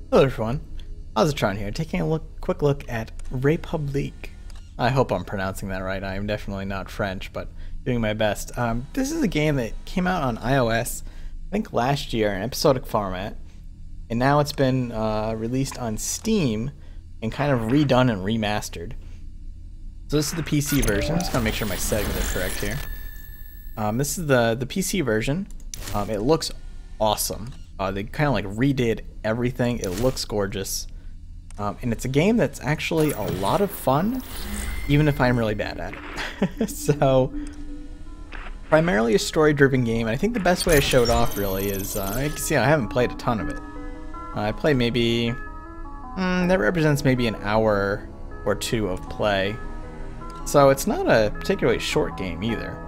Hello everyone, Positron here, taking a quick look at République. I hope I'm pronouncing that right. I am definitely not French, but doing my best. This is a game that came out on iOS, I think last year, in episodic format, and now it's been released on Steam and kind of redone and remastered. So this is the PC version. I'm just gonna make sure my settings are correct here. This is the PC version. It looks awesome. They kind of like redid everything. It looks gorgeous. And it's a game that's actually a lot of fun, even if I'm really bad at it. So, primarily a story-driven game. And I think the best way to show it off really is, you can see I haven't played a ton of it. I play maybe, that represents maybe an hour or two of play. So it's not a particularly short game either.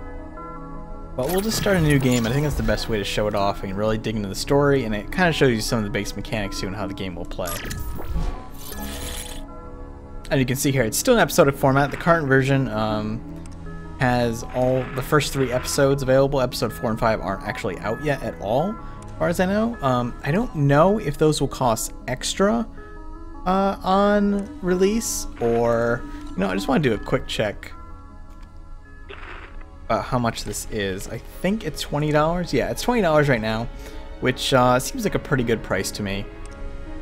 But we'll just start a new game. I think that's the best way to show it off and really dig into the story, and it kind of shows you some of the basic mechanics too and how the game will play. And you can see here, it's still in episodic format. The current version has all the first 3 episodes available. Episode 4 and 5 aren't actually out yet at all, as far as I know. I don't know if those will cost extra on release, or I just want to do a quick check about how much this is. I think it's $20. Yeah, it's $20 right now, which seems like a pretty good price to me.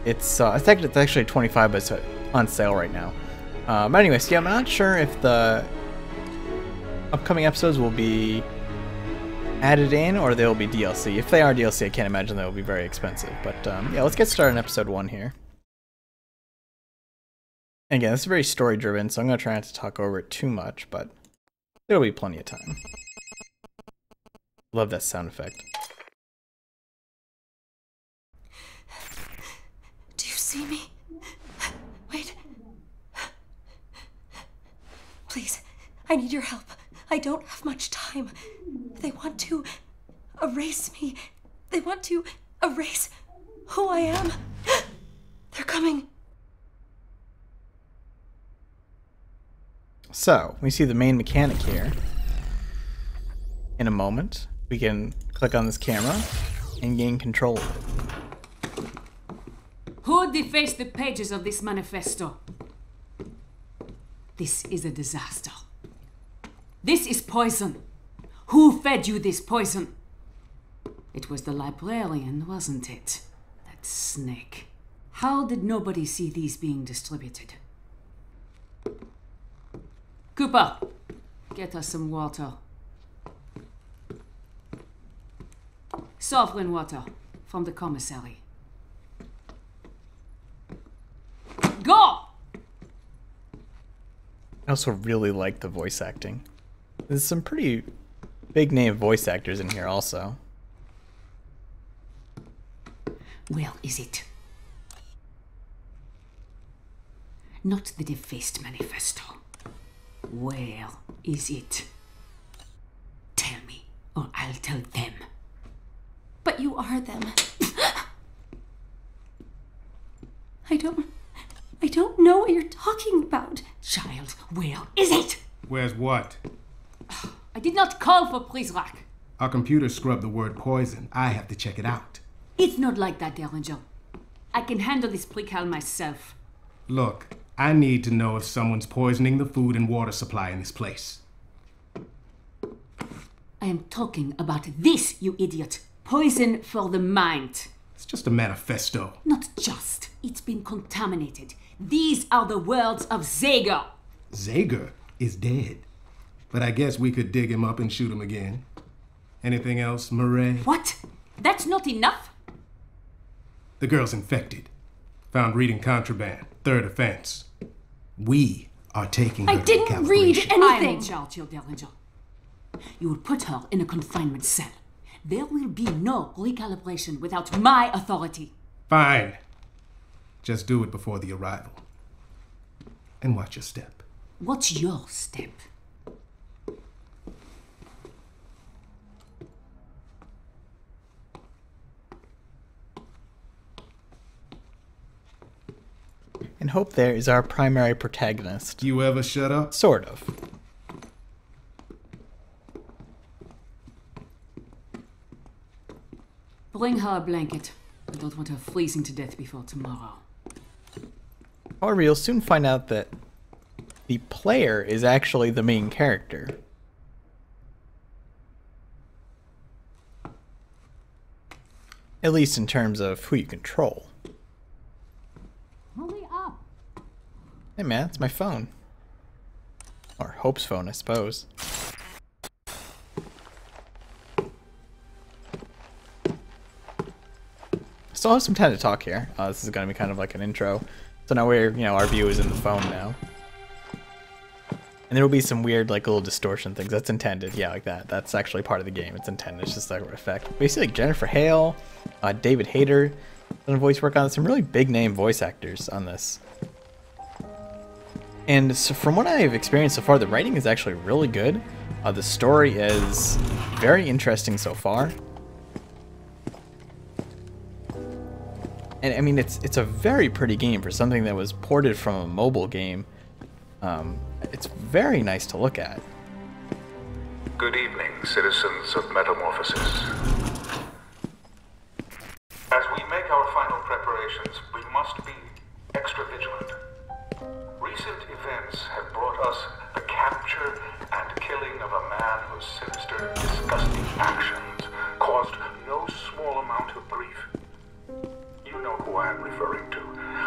It's actually 25, but it's on sale right now. But anyways, yeah, I'm not sure if the upcoming episodes will be added in or they'll be DLC. If they are DLC, I can't imagine they'll be very expensive. But yeah, let's get started on episode 1 here. And again, this is very story-driven, so I'm going to try not to talk over it too much, but there'll be plenty of time. Love that sound effect. Do you see me? Wait. Please, I need your help. I don't have much time. They want to erase me. They want to erase who I am. They're coming. So, we see the main mechanic here. In a moment, we can click on this camera and gain control of it. Who defaced the pages of this manifesto? This is a disaster. This is poison. Who fed you this poison? It was the librarian, wasn't it? That snake. How did nobody see these being distributed? Cooper, get us some water. Sovereign water from the commissary. Go! I also really like the voice acting. There's some pretty big name voice actors in here also. Where is it? Not the defaced manifesto. Where is it? Tell me, or I'll tell them. But you are them. I don't know what you're talking about. Child, where is it? Where's what? I did not call for Prisrak. Our computer scrubbed the word poison. I have to check it out. It's not like that, Derringer. I can handle this precal myself. Look, I need to know if someone's poisoning the food and water supply in this place. I am talking about this, you idiot. Poison for the mind. It's just a manifesto. Not just. It's been contaminated. These are the words of Zager. Zager is dead. But I guess we could dig him up and shoot him again. Anything else, Murray? What? That's not enough? The girl's infected. Found reading contraband. 3rd offense. We are taking her I didn't to read calibration. I'm anything. in charge, Derringer. You will put her in a confinement cell. There will be no recalibration without my authority. Fine. Just do it before the arrival. And watch your step. What's your step? And Hope there is our primary protagonist. You ever shut up? Sort of. Bring her a blanket. don't want her freezing to death before tomorrow. However, you'll soon find out that the player is actually the main character. At least in terms of who you control. Hurry up! Hey man, it's my phone. Or Hope's phone, I suppose. Still have some time to talk here. This is going to be kind of like an intro. So now we're, our view is in the phone now. And there will be some weird, like, little distortion things. That's intended. Yeah, like that. That's actually part of the game. It's intended. It's just like an effect. Basically, like Jennifer Hale, David Hayter, done voice work on this. Some really big name voice actors on this. And so from what I've experienced so far, the writing is actually really good. The story is very interesting so far. And I mean, it's a very pretty game for something that was ported from a mobile game. It's very nice to look at. Good evening, citizens of Metamorphosis. As we make our final preparations, we must be extra vigilant. Recent events have brought us the capture and killing of a man whose sinister, disgusting actions caused no small amount of grief. You know who I am referring to.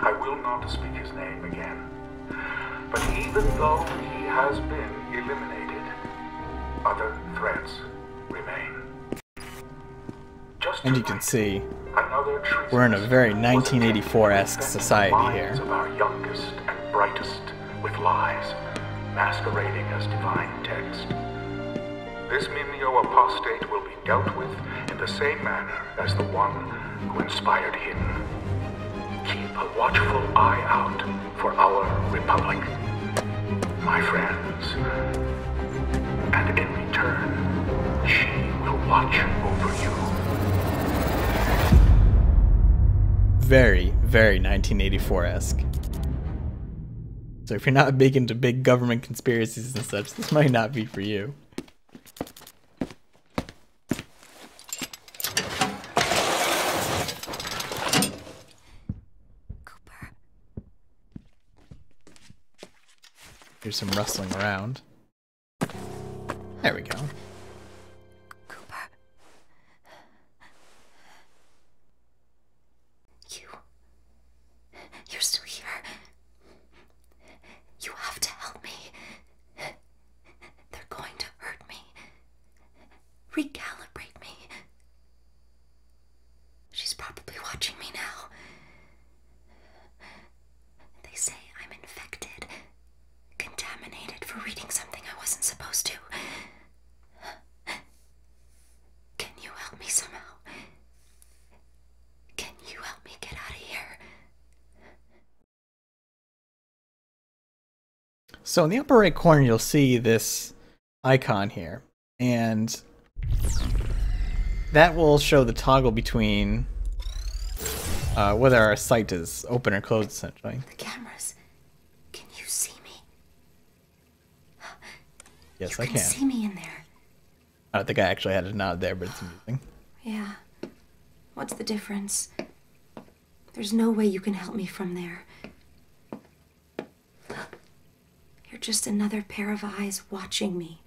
I will not speak his name again. But even though he has been eliminated, other threats remain. Just And you can see, another we're in a very 1984-esque society here. Of our youngest and brightest with lies, masquerading as divine text. This Mimeo apostate will be dealt with in the same manner as the one who inspired him. Keep a watchful eye out for our Republic, my friends. And in return, she will watch over you. Very, very 1984-esque. So if you're not big into big government conspiracies and such, this might not be for you. Here's some rustling around. There we go. Cooper. You're still here. You have to help me. They're going to hurt me. Recalibrate me. She's probably watching me now. They say I'm infected. Contaminated for reading something I wasn't supposed to. Can you help me somehow? Can you help me get out of here? So in the upper right corner, you'll see this icon here, and that will show the toggle between whether our site is open or closed, essentially. The cameras. Can you see me? Yes, You I can can. see me in there. I don't think I actually had a nod there, but it's amusing. Yeah. What's the difference? There's no way you can help me from there. You're just another pair of eyes watching me.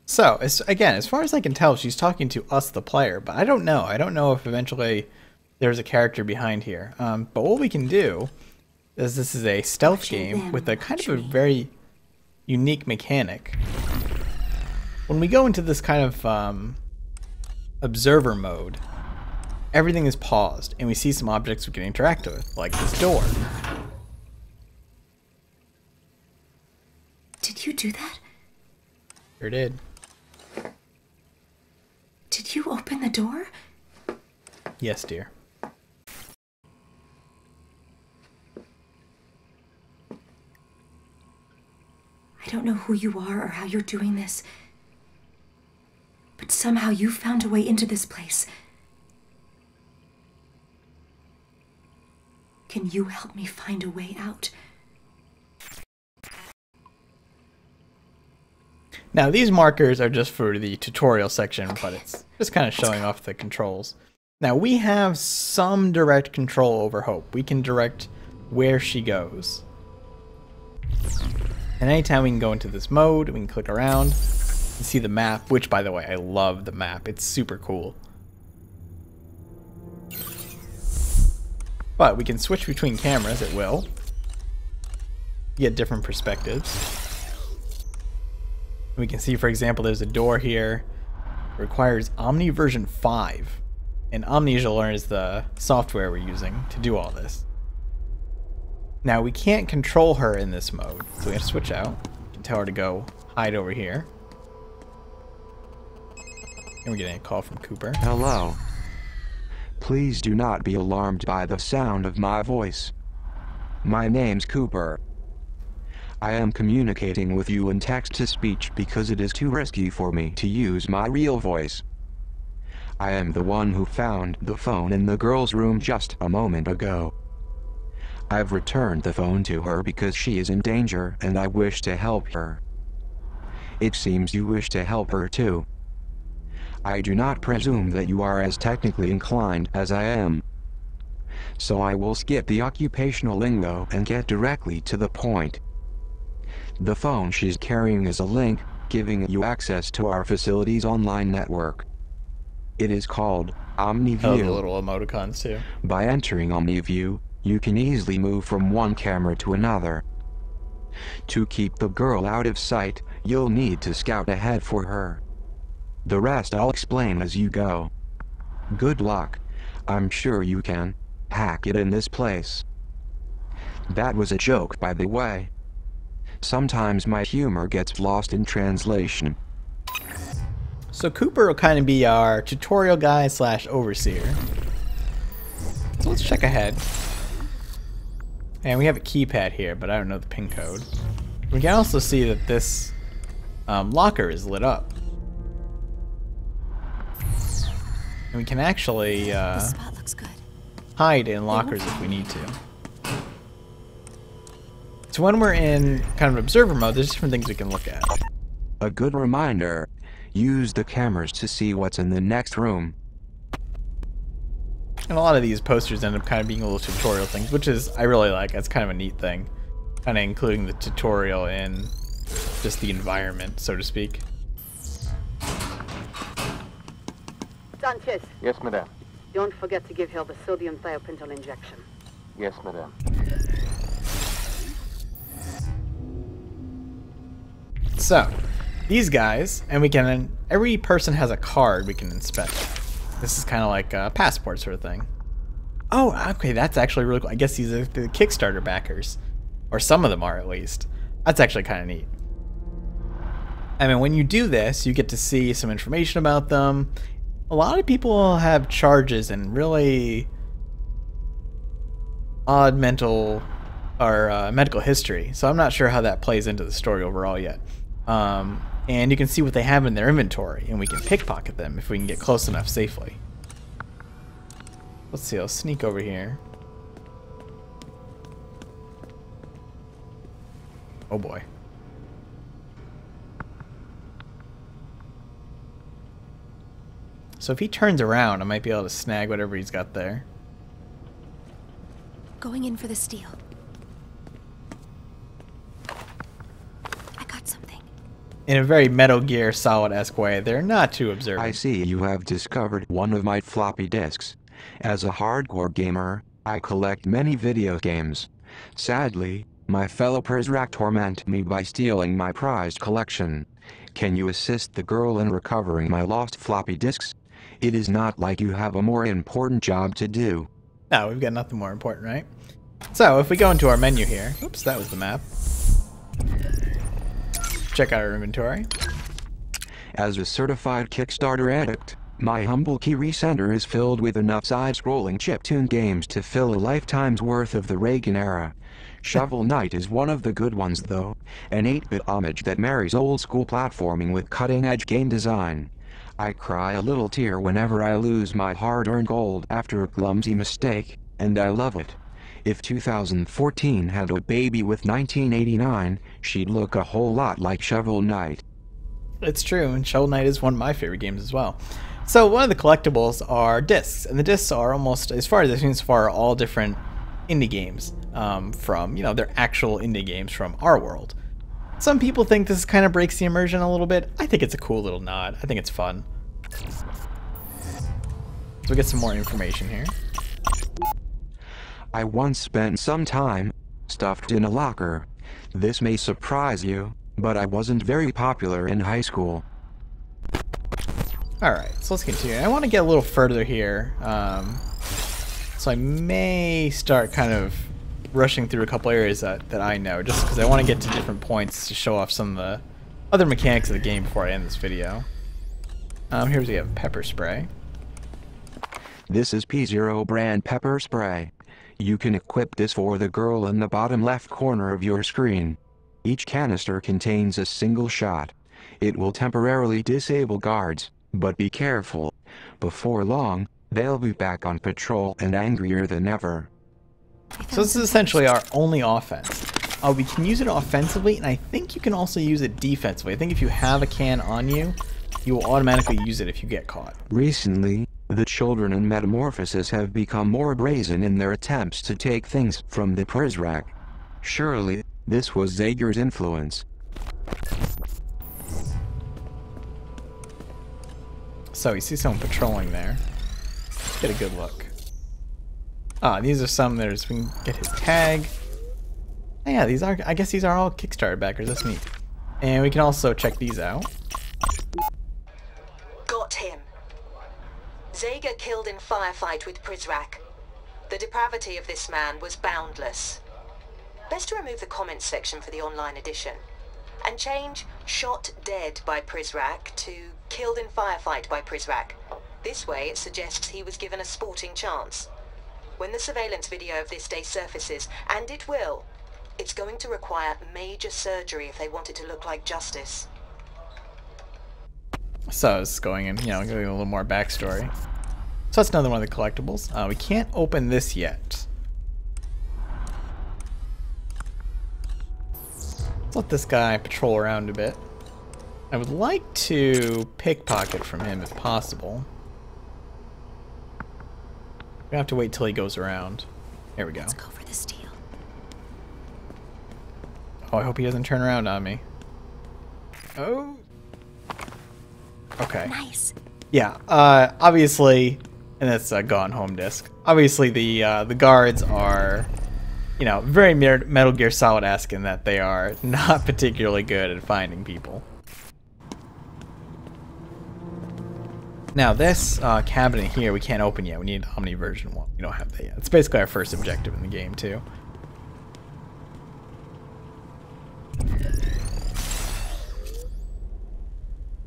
So, again, as far as I can tell, she's talking to us, the player, but I don't know. I don't know if eventually there's a character behind here. But what we can do is this is a stealth Watching game them with a kind of a watch me. very unique mechanic. When we go into this kind of observer mode, everything is paused, and we see some objects we can interact with, like this door. Did you do that? Sure did. Did you open the door? Yes, dear. I don't know who you are or how you're doing this, but somehow you found a way into this place. Can you help me find a way out? Now these markers are just for the tutorial section, but it's just kind of showing off the controls. Now we have some direct control over Hope. We can direct where she goes. And anytime we can go into this mode, we can click around and see the map, which by the way, I love the map. It's super cool. But we can switch between cameras at will. Get different perspectives. We can see, for example, there's a door here. It requires Omni version 5. And Omni, as you'll learn, is the software we're using to do all this. Now, we can't control her in this mode, so we have to switch out. We can tell her to go hide over here. And we're getting a call from Cooper. Hello. Please do not be alarmed by the sound of my voice. My name's Cooper. I am communicating with you in text-to-speech because it is too risky for me to use my real voice. I am the one who found the phone in the girl's room just a moment ago. I've returned the phone to her because she is in danger and I wish to help her. It seems you wish to help her too. I do not presume that you are as technically inclined as I am. So I will skip the occupational lingo and get directly to the point. The phone she's carrying is a link, giving you access to our facility's online network. It is called OmniView. Oh, the little emoticons too. By entering OmniView, you can easily move from one camera to another. To keep the girl out of sight, you'll need to scout ahead for her. The rest I'll explain as you go. Good luck. I'm sure you can hack it in this place. That was a joke, by the way. Sometimes my humor gets lost in translation. So Cooper will kind of be our tutorial guy / overseer. So let's check ahead. And we have a keypad here, but I don't know the pin code. We can also see that this locker is lit up. And we can actually This spot looks good. hide in lockers if we need to. So when we're in kind of observer mode, there's different things we can look at. A good reminder, use the cameras to see what's in the next room. And a lot of these posters end up kind of being little tutorial things, which is, I really like. That's kind of a neat thing. Kind of including the tutorial in just the environment, so to speak. Sanchez, Yes, madame. don't forget to give her the sodium thiopental injection. Yes, madame. So, these guys, and we can, every person has a card we can inspect. This is kind of like a passport sort of thing. Oh, okay, that's actually really cool. I guess these are the Kickstarter backers. Or some of them are, at least. That's actually kind of neat. I mean, when you do this, you get to see some information about them. A lot of people have charges and really odd mental or medical history. So I'm not sure how that plays into the story overall yet. And you can see what they have in their inventory, and we can pickpocket them if we can get close enough safely. Let's see, I'll sneak over here. Oh boy. So if he turns around, I might be able to snag whatever he's got there. Going in for the steal. I got something. In a very Metal Gear Solid-esque way, they're not too observant. I see you have discovered one of my floppy disks. As a hardcore gamer, I collect many video games. Sadly, my fellow Prisrak torment me by stealing my prized collection. Can you assist the girl in recovering my lost floppy disks? It is not like you have a more important job to do. No, we've got nothing more important, right? So, if we go into our menu here... Oops, that was the map. Check out our inventory. As a certified Kickstarter addict, my humble key recenter is filled with enough side-scrolling chiptune games to fill a lifetime's worth of the Reagan era. Shovel Knight is one of the good ones though, an 8-bit homage that marries old-school platforming with cutting-edge game design. I cry a little tear whenever I lose my hard-earned gold after a clumsy mistake, and I love it. If 2014 had a baby with 1989, she'd look a whole lot like Shovel Knight. It's true, and Shovel Knight is one of my favorite games as well. So one of the collectibles are discs, and the discs are almost, as far as I've seen so far, all different indie games from, you know, they're actual indie games from our world. Some people think this kind of breaks the immersion a little bit. I think it's a cool little nod. I think it's fun. So we get some more information here. I once spent some time stuffed in a locker. This may surprise you, but I wasn't very popular in high school. Alright, so let's continue. I want to get a little further here. So I may start kind of rushing through a couple areas that I know, just because I want to get to different points to show off some of the other mechanics of the game before I end this video. Here we have pepper spray. This is P0 brand pepper spray. You can equip this for the girl in the bottom left corner of your screen. Each canister contains a single shot. It will temporarily disable guards, but be careful. Before long, they'll be back on patrol and angrier than ever. So this is essentially our only offense. We can use it offensively, and I think you can also use it defensively. I think if you have a can on you, you will automatically use it if you get caught. Recently, the children in Metamorphosis have become more brazen in their attempts to take things from the prize rack. Surely, this was Zager's influence. So you see someone patrolling there. Let's get a good look. These are some there's we can get his tag. Oh, yeah, these are, I guess these are all Kickstarter backers, that's neat. And we can also check these out. Got him. Zager killed in firefight with Prizrak. The depravity of this man was boundless. Best to remove the comments section for the online edition. And change shot dead by Prizrak to killed in firefight by Prizrak. This way it suggests he was given a sporting chance. When the surveillance video of this day surfaces, and it will, it's going to require major surgery if they want it to look like justice. So it's going in, you know, giving a little more backstory. So that's another one of the collectibles. We can't open this yet. Let's let this guy patrol around a bit. I would like to pickpocket from him if possible. We have to wait till he goes around. Here we go. Let's go for the steal. Oh, I hope he doesn't turn around on me. Oh. Okay. Nice. Yeah. Obviously, and that's a Gone Home disc. Obviously, the guards are, you know, very Metal Gear Solid-esque in that they are not particularly good at finding people. Now this cabinet here we can't open yet. We need Omni version 1. We don't have that yet. It's basically our first objective in the game too.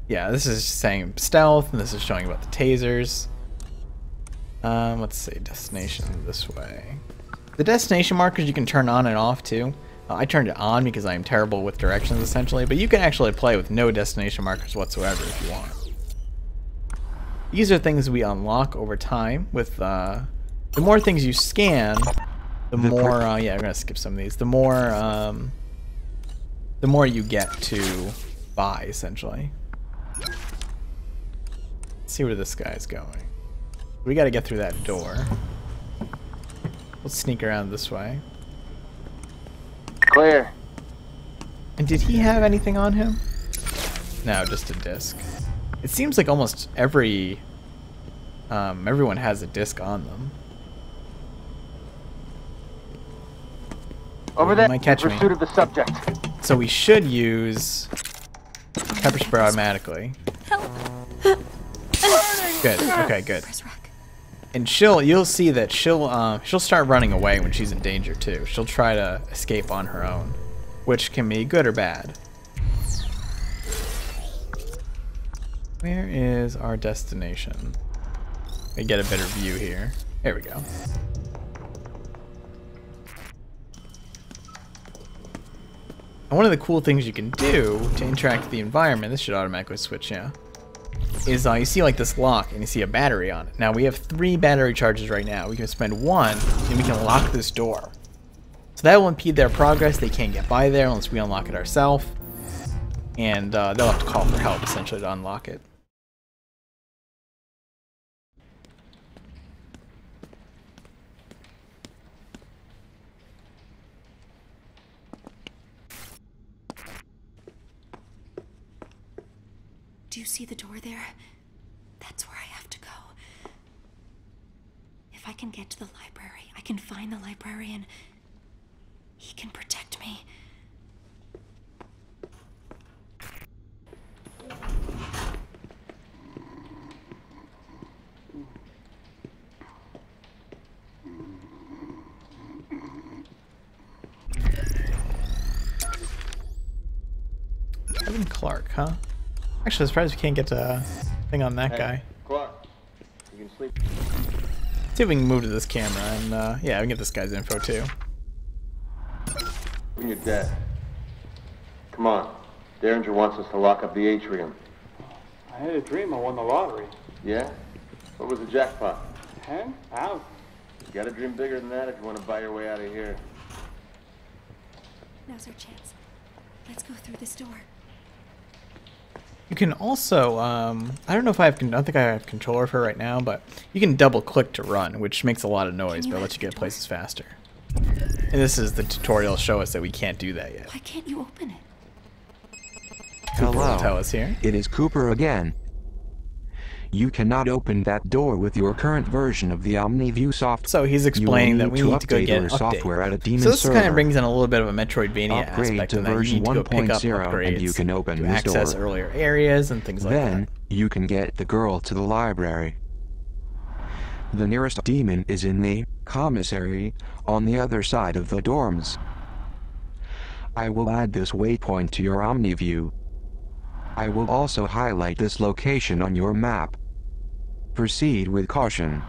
Yeah, this is saying stealth, and this is showing about the tasers. Let's see, destination this way. The destination markers you can turn on and off too. I turned it on because I'm terrible with directions essentially, but you can actually play with no destination markers whatsoever if you want. These are things we unlock over time with, the more things you scan, the more, yeah, we're gonna skip some of these, the more you get to buy, essentially. Let's see where this guy's going. We gotta get through that door. Let's sneak around this way. Clear. And did he have anything on him? No, just a disc. It seems like almost everyone has a disc on them. Over there, might catch me. pursuit of the subject. So we should use pepper spray automatically. Help. Good. Okay, good. Press rack. And you'll see that she'll start running away when she's in danger too. She'll try to escape on her own, which can be good or bad. Where is our destination? Let me get a better view here. There we go. And one of the cool things you can do to interact with the environment, this should automatically switch, yeah, is you see like this lock and you see a battery on it. Now we have 3 battery charges right now. We can spend 1 and we can lock this door. So that will impede their progress. They can't get by there unless we unlock it ourselves. and they'll have to call for help essentially to unlock it. Do you see the door there? That's where I have to go. If I can get to the library, I can find the librarian. He can protect me. Kevin Clark, huh? Actually, I'm surprised we can't get a thing on that guy. Clark, you can sleep. See if we can move to this camera, and yeah, we can get this guy's info too. When you're dead. Come on. Derringer wants us to lock up the atrium. I had a dream I won the lottery. Yeah? What was the jackpot? 10? Out. You gotta dream bigger than that if you want to buy your way out of here. Now's our chance. Let's go through this door. You can also, I don't know if I don't think I have control of her right now, but you can double click to run, which makes a lot of noise, but lets you get places faster. And this is the tutorial show us that we can't do that yet. Why can't you open it? Cooper will Hello. tell us here. It is Cooper again. You cannot open that door with your current version of the OmniView software. So he's explaining that we need to go update get an your update. software at a demon So this server. kind of brings in a little bit of a Metroidvania Upgrade aspect to in that you version need to go pick up 1.0 upgrades and you can open to this access door. earlier areas and things like Then, that. you can get the girl to the library. The nearest demon is in the commissary on the other side of the dorms. I will add this waypoint to your OmniView. I will also highlight this location on your map. Proceed with caution.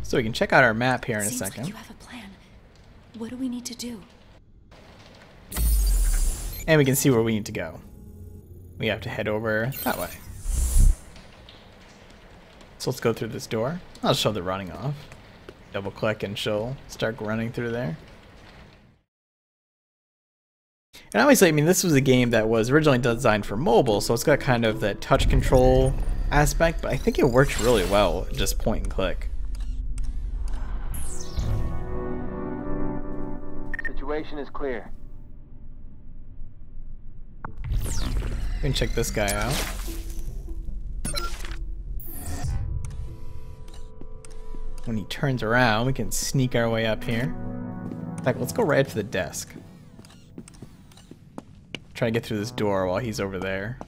So we can check out our map here in a Seems second. like you have a plan. What do we need to do? And we can see where we need to go. We have to head over that way. So let's go through this door. I'll show the running off. Double click and she'll start running through there. And obviously, I mean, this was a game that was originally designed for mobile, so it's got kind of that touch control aspect, but I think it works really well, just point and click. Situation is clear. We can check this guy out. When he turns around, we can sneak our way up here. In fact, let's go right to the desk. Try to get through this door while he's over there.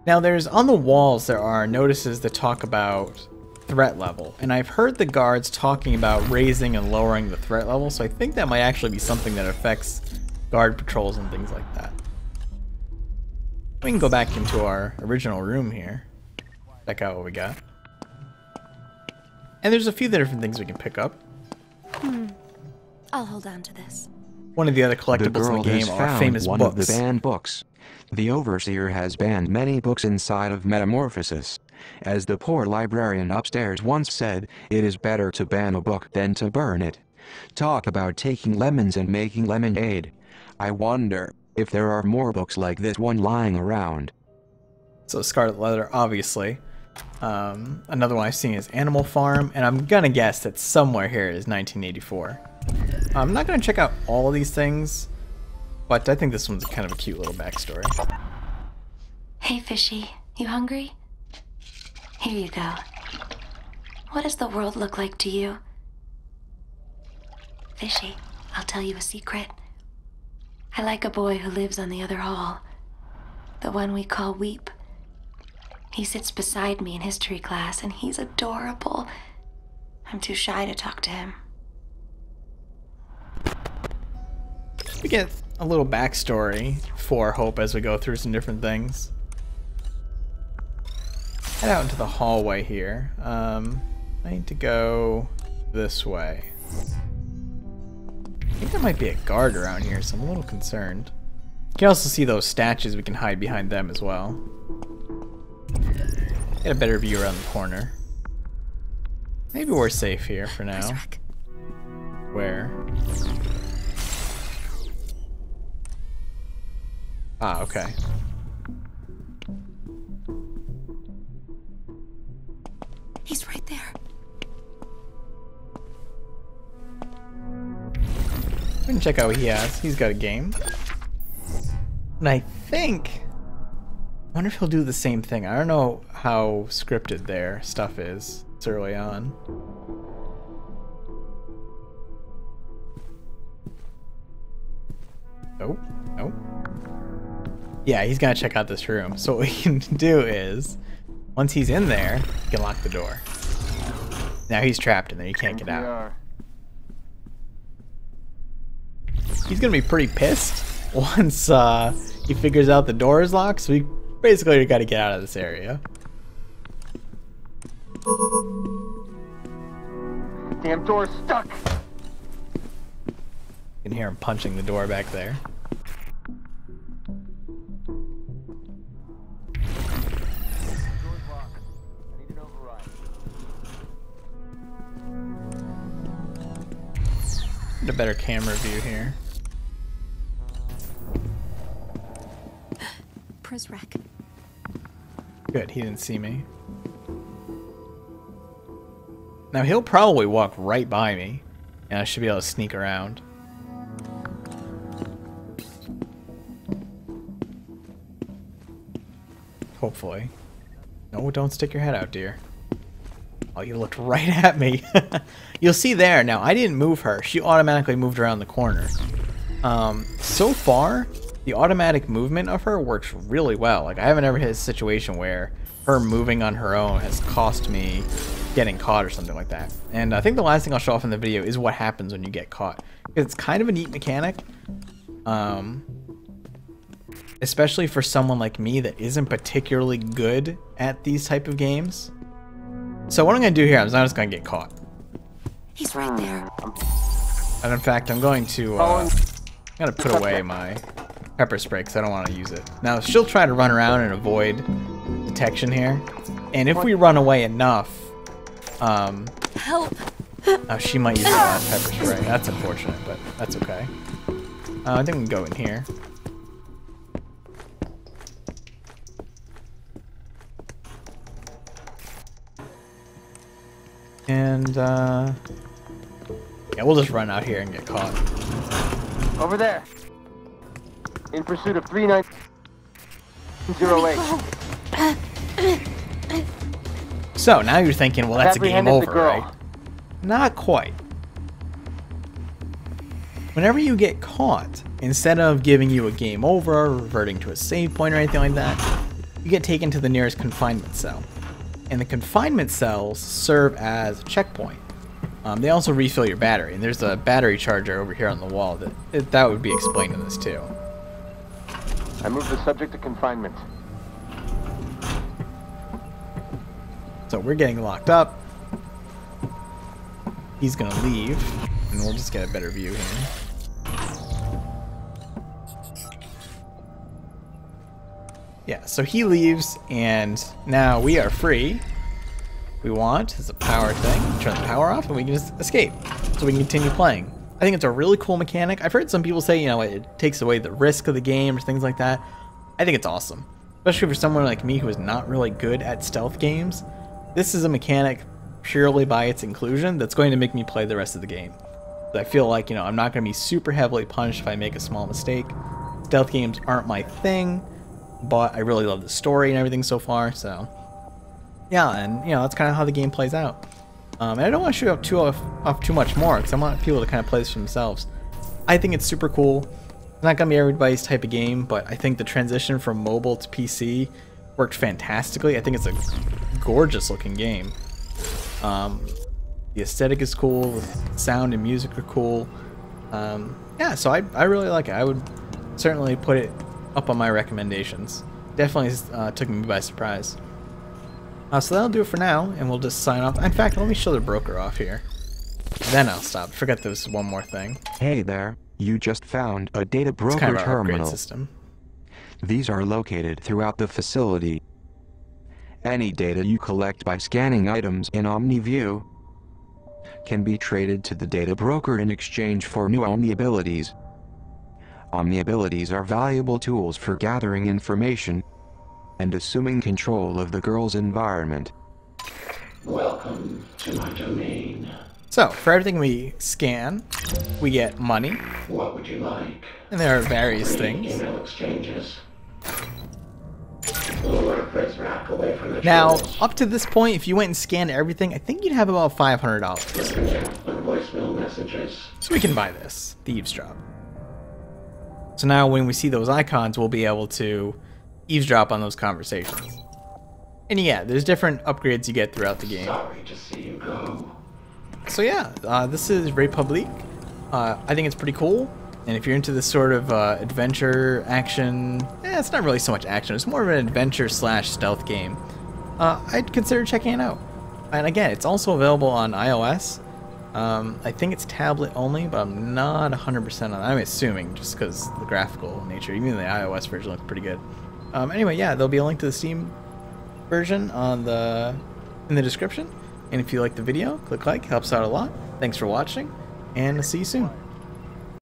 Now there's, on the walls there are notices that talk about threat level, and I've heard the guards talking about raising and lowering the threat level, so I think that might actually be something that affects guard patrols and things like that. We can go back into our original room here, check out what we got. And there's a few different things we can pick up. I'll hold on to this. One of the other The collectibles girl in the game has are found famous one books. of the banned books. The Overseer has banned many books inside of Metamorphosis. As the poor librarian upstairs once said, it is better to ban a book than to burn it. Talk about taking lemons and making lemonade. I wonder if there are more books like this one lying around. So Scarlet Letter, obviously. Another one I've seen is Animal Farm, and I'm gonna guess that somewhere here is 1984. I'm not gonna check out all of these things, but I think this one's kind of a cute little backstory. Hey, Fishy. You hungry? Here you go. What does the world look like to you? Fishy, I'll tell you a secret. I like a boy who lives on the other hall. The one we call Weep. He sits beside me in history class, and he's adorable. I'm too shy to talk to him. We get a little backstory for Hope as we go through some different things. Head out into the hallway here. I need to go this way. I think there might be a guard around here, so I'm a little concerned. You can also see those statues, we can hide behind them as well. Get a better view around the corner. Maybe we're safe here for now. Where? Ah, okay. He's right there. We can check out what he has. He's got a game. And I think... I wonder if he'll do the same thing. I don't know how scripted their stuff is. It's early on. Oh, no. Yeah, he's gonna check out this room. So what we can do is, once he's in there, he can lock the door. Now he's trapped in there. He can't get out. He's gonna be pretty pissed once he figures out the door is locked. So we basically got to get out of this area. Damn door's stuck. You can hear him punching the door back there. Get a better camera view here. Prisrack. Good, he didn't see me. Now he'll probably walk right by me, and I should be able to sneak around. Hopefully. No, don't stick your head out, dear. Oh, you looked right at me. You'll see there. Now, I didn't move her. She automatically moved around the corner. So far, the automatic movement of her works really well. Like, I haven't ever had a situation where her moving on her own has cost me getting caught or something like that. And I think the last thing I'll show off in the video is what happens when you get caught. It's kind of a neat mechanic. Especially for someone like me that isn't particularly good at these type of games. So what I'm going to do here is I'm just going to get caught. He's right there. And in fact, I'm going to put away my pepper spray because I don't want to use it. Now, she'll try to run around and avoid detection here. And if we run away enough, help! Oh, she might use the last pepper spray. That's unfortunate, but that's okay. I think we can go in here. And, yeah, we'll just run out here and get caught. Over there. In pursuit of 3908. So, now you're thinking, well, that's a game over, right? Not quite. Whenever you get caught, instead of giving you a game over, reverting to a save point or anything like that, you get taken to the nearest confinement cell. And the confinement cells serve as a checkpoint. They also refill your battery, and there's a battery charger over here on the wall that would be explained in this too. I moved the subject to confinement. So we're getting locked up. He's gonna leave, and we'll just get a better view here. Yeah, so he leaves, and now we are free. We want is a power thing. Turn the power off, and we can just escape, so we can continue playing. I think it's a really cool mechanic. I've heard some people say, you know, it takes away the risk of the game or things like that. I think it's awesome, especially for someone like me who is not really good at stealth games. This is a mechanic purely by its inclusion that's going to make me play the rest of the game. I feel like, you know, I'm not going to be super heavily punished if I make a small mistake. Stealth games aren't my thing, but I really love the story and everything so far, so yeah, and you know, that's kind of how the game plays out. And I don't want to show off too much more because I want people to kind of play this for themselves. I think it's super cool. It's not going to be everybody's type of game, but I think the transition from mobile to PC worked fantastically. I think it's a gorgeous looking game. The aesthetic is cool, the sound and music are cool. Yeah, so I really like it. I would certainly put it up on my recommendations. Definitely took me by surprise. So that'll do it for now, and we'll just sign off. In fact, let me show the broker off here. Then I'll stop. Forget there's one more thing. Hey there, you just found a data broker it's kind of our terminal. upgrade system. These are located throughout the facility. Any data you collect by scanning items in OmniView can be traded to the data broker in exchange for new Omni abilities. Omni abilities are valuable tools for gathering information and assuming control of the girl's environment. Welcome to my domain. So, for everything we scan, we get money. What would you like? And there are various things. Email exchanges. Lure Prisrack away from the Now, trolls. up to this point, if you went and scanned everything, I think you'd have about $500. On voicemail messages. So we can buy this, the eavesdrop. So now when we see those icons, we'll be able to eavesdrop on those conversations. And yeah, there's different upgrades you get throughout the game. Sorry to see you go. So yeah, this is Republique. I think it's pretty cool. And if you're into this sort of adventure action, it's not really so much action, it's more of an adventure slash stealth game, I'd consider checking it out. And again, it's also available on iOS. I think it's tablet only, but I'm not 100% on. I'm assuming just because the graphical nature, even the iOS version looks pretty good. Anyway, yeah, there'll be a link to the Steam version on in the description. And if you like the video, click like, helps out a lot. Thanks for watching, and I'll see you soon.